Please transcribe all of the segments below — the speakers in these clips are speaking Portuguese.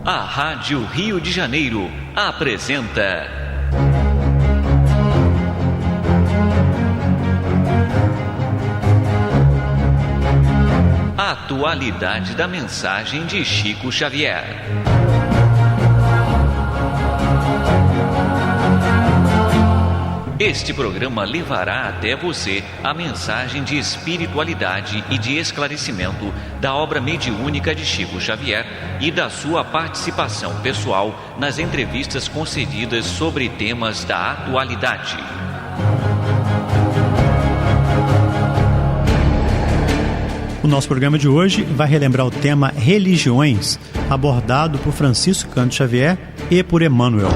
A Rádio Rio de Janeiro apresenta a atualidade da mensagem de Chico Xavier. Este programa levará até você a mensagem de espiritualidade e de esclarecimento da obra mediúnica de Chico Xavier e da sua participação pessoal nas entrevistas concedidas sobre temas da atualidade. O nosso programa de hoje vai relembrar o tema religiões, abordado por Francisco Cândido Xavier e por Emmanuel.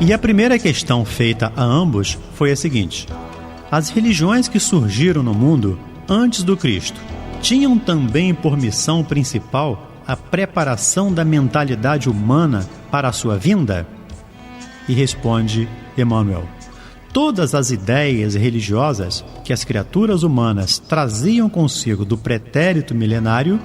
E a primeira questão feita a ambos foi a seguinte: as religiões que surgiram no mundo antes do Cristo tinham também por missão principal a preparação da mentalidade humana para a sua vinda? E responde Emmanuel: todas as ideias religiosas que as criaturas humanas traziam consigo do pretérito milenário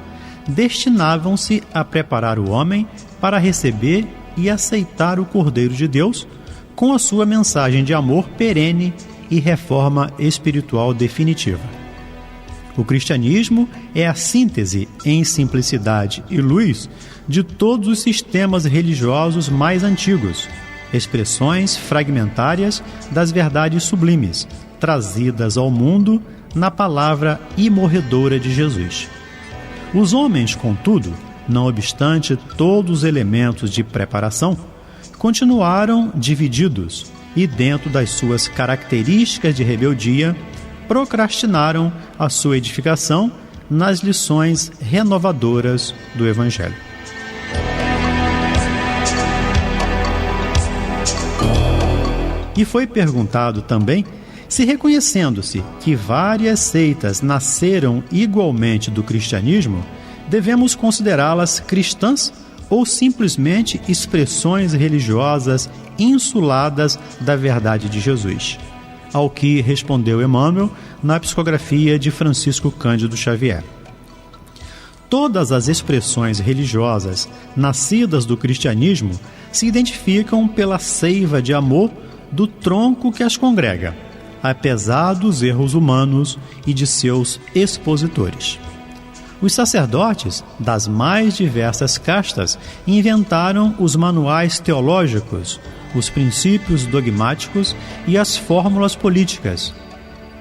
destinavam-se a preparar o homem para receber e aceitar o Cordeiro de Deus com a sua mensagem de amor perene e reforma espiritual definitiva. O cristianismo é a síntese em simplicidade e luz de todos os sistemas religiosos mais antigos, expressões fragmentárias das verdades sublimes, trazidas ao mundo na palavra imorredora de Jesus. Os homens, contudo, não obstante todos os elementos de preparação, continuaram divididos e, dentro das suas características de rebeldia, procrastinaram a sua edificação nas lições renovadoras do Evangelho. E foi perguntado também se, reconhecendo-se que várias seitas nasceram igualmente do cristianismo, devemos considerá-las cristãs ou simplesmente expressões religiosas insuladas da verdade de Jesus? Ao que respondeu Emmanuel na psicografia de Francisco Cândido Xavier: todas as expressões religiosas nascidas do cristianismo se identificam pela seiva de amor do tronco que as congrega, apesar dos erros humanos e de seus expositores. Os sacerdotes das mais diversas castas inventaram os manuais teológicos, os princípios dogmáticos e as fórmulas políticas.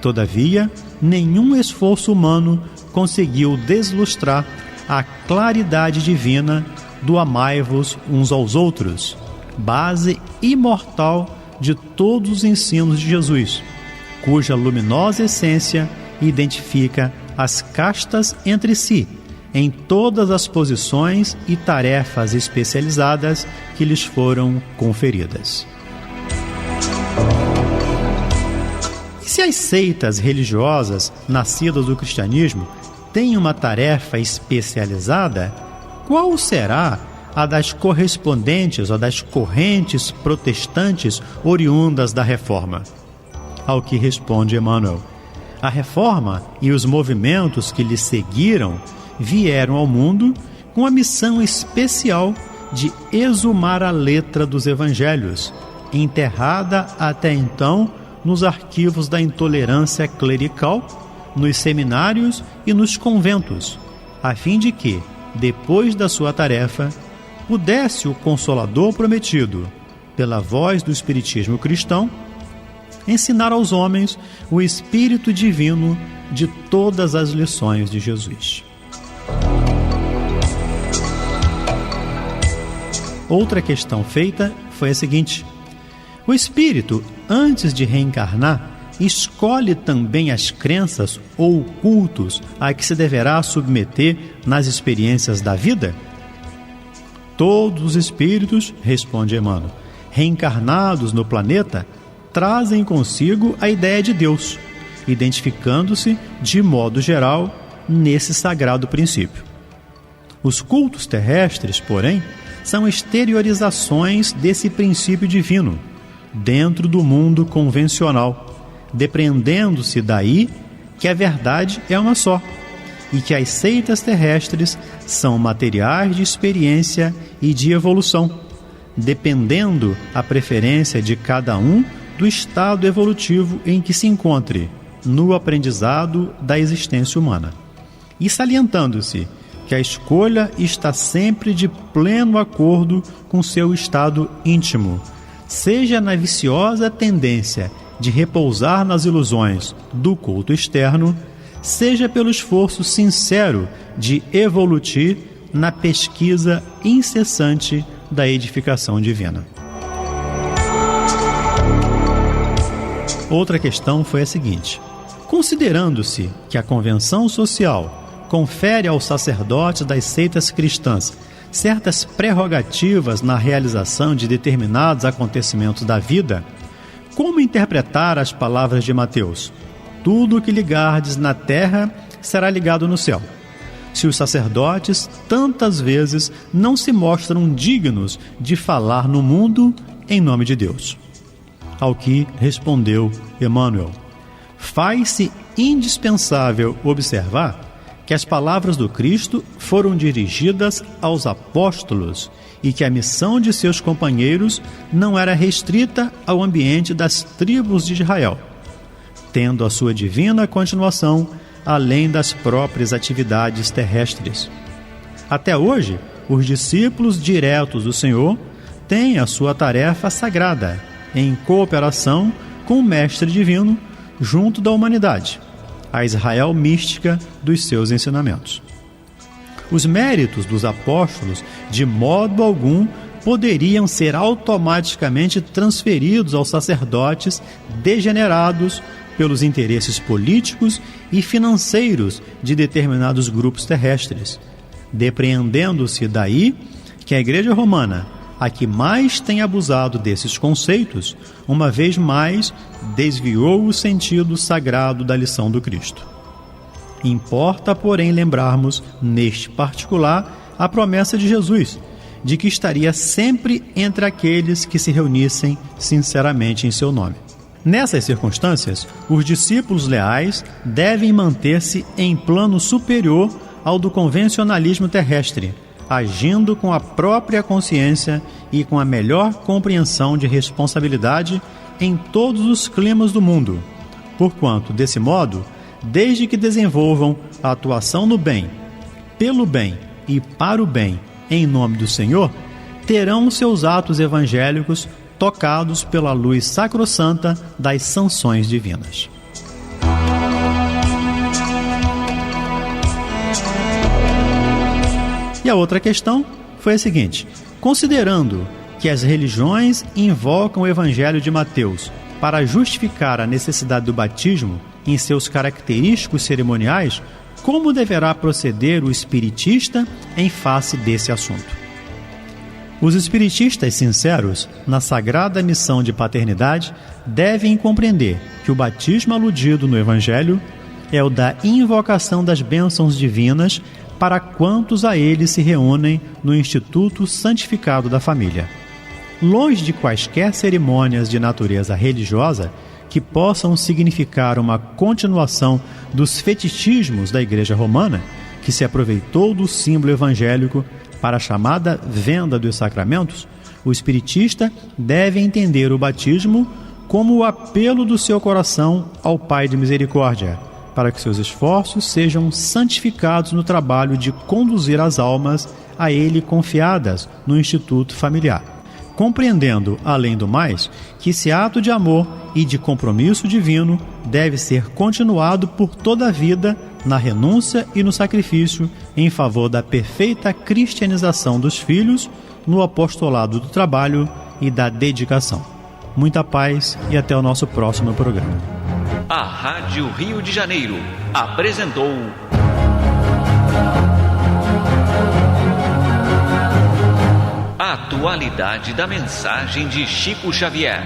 Todavia, nenhum esforço humano conseguiu deslustrar a claridade divina do amai-vos uns aos outros, base imortal de todos os ensinos de Jesus, cuja luminosa essência identifica as castas entre si, em todas as posições e tarefas especializadas que lhes foram conferidas. E se as seitas religiosas nascidas do cristianismo têm uma tarefa especializada, qual será a das correspondentes ou das correntes protestantes oriundas da Reforma? Ao que responde Emmanuel: a Reforma e os movimentos que lhe seguiram vieram ao mundo com a missão especial de exumar a letra dos evangelhos, enterrada até então nos arquivos da intolerância clerical, nos seminários e nos conventos, a fim de que, depois da sua tarefa, pudesse o Consolador prometido, pela voz do Espiritismo cristão, ensinar aos homens o Espírito Divino de todas as lições de Jesus. Outra questão feita foi a seguinte: o Espírito, antes de reencarnar, escolhe também as crenças ou cultos a que se deverá submeter nas experiências da vida? Todos os espíritos, responde Emmanuel, reencarnados no planeta, trazem consigo a ideia de Deus, identificando-se, de modo geral, nesse sagrado princípio. Os cultos terrestres, porém, são exteriorizações desse princípio divino, dentro do mundo convencional, depreendendo-se daí que a verdade é uma só, e que as seitas terrestres são materiais de experiência e de evolução, dependendo a preferência de cada um do estado evolutivo em que se encontre no aprendizado da existência humana, e salientando-se que a escolha está sempre de pleno acordo com seu estado íntimo, seja na viciosa tendência de repousar nas ilusões do culto externo, seja pelo esforço sincero de evoluir na pesquisa incessante da edificação divina. Outra questão foi a seguinte: considerando-se que a convenção social confere aos sacerdotes das seitas cristãs certas prerrogativas na realização de determinados acontecimentos da vida, como interpretar as palavras de Mateus? Tudo o que ligardes na terra será ligado no céu. Se os sacerdotes tantas vezes não se mostram dignos de falar no mundo em nome de Deus. Ao que respondeu Emmanuel: faz-se indispensável observar que as palavras do Cristo foram dirigidas aos apóstolos e que a missão de seus companheiros não era restrita ao ambiente das tribos de Israel, tendo a sua divina continuação além das próprias atividades terrestres. Até hoje, os discípulos diretos do Senhor têm a sua tarefa sagrada em cooperação com o Mestre Divino junto da humanidade, a Israel mística dos seus ensinamentos. Os méritos dos apóstolos, de modo algum, poderiam ser automaticamente transferidos aos sacerdotes degenerados pelos interesses políticos e financeiros de determinados grupos terrestres, depreendendo-se daí que a Igreja Romana, a que mais tem abusado desses conceitos, uma vez mais desviou o sentido sagrado da lição do Cristo. Importa, porém, lembrarmos, neste particular, a promessa de Jesus, de que estaria sempre entre aqueles que se reunissem sinceramente em seu nome. Nessas circunstâncias, os discípulos leais devem manter-se em plano superior ao do convencionalismo terrestre, agindo com a própria consciência e com a melhor compreensão de responsabilidade em todos os climas do mundo, porquanto, desse modo, desde que desenvolvam a atuação no bem, pelo bem e para o bem, em nome do Senhor, terão seus atos evangélicos tocados pela luz sacrossanta das sanções divinas. E a outra questão foi a seguinte: considerando que as religiões invocam o Evangelho de Mateus para justificar a necessidade do batismo em seus característicos cerimoniais, como deverá proceder o espiritista em face desse assunto? Os espiritistas sinceros, na sagrada missão de paternidade, devem compreender que o batismo aludido no Evangelho é o da invocação das bênçãos divinas para quantos a ele se reúnem no Instituto Santificado da Família. Longe de quaisquer cerimônias de natureza religiosa que possam significar uma continuação dos fetichismos da Igreja Romana, que se aproveitou do símbolo evangélico para a chamada venda dos sacramentos, o espiritista deve entender o batismo como o apelo do seu coração ao Pai de Misericórdia, para que seus esforços sejam santificados no trabalho de conduzir as almas a ele confiadas no instituto familiar, compreendendo, além do mais, que esse ato de amor e de compromisso divino deve ser continuado por toda a vida na renúncia e no sacrifício em favor da perfeita cristianização dos filhos, no apostolado do trabalho e da dedicação. Muita paz e até o nosso próximo programa. A Rádio Rio de Janeiro apresentou a atualidade da mensagem de Chico Xavier.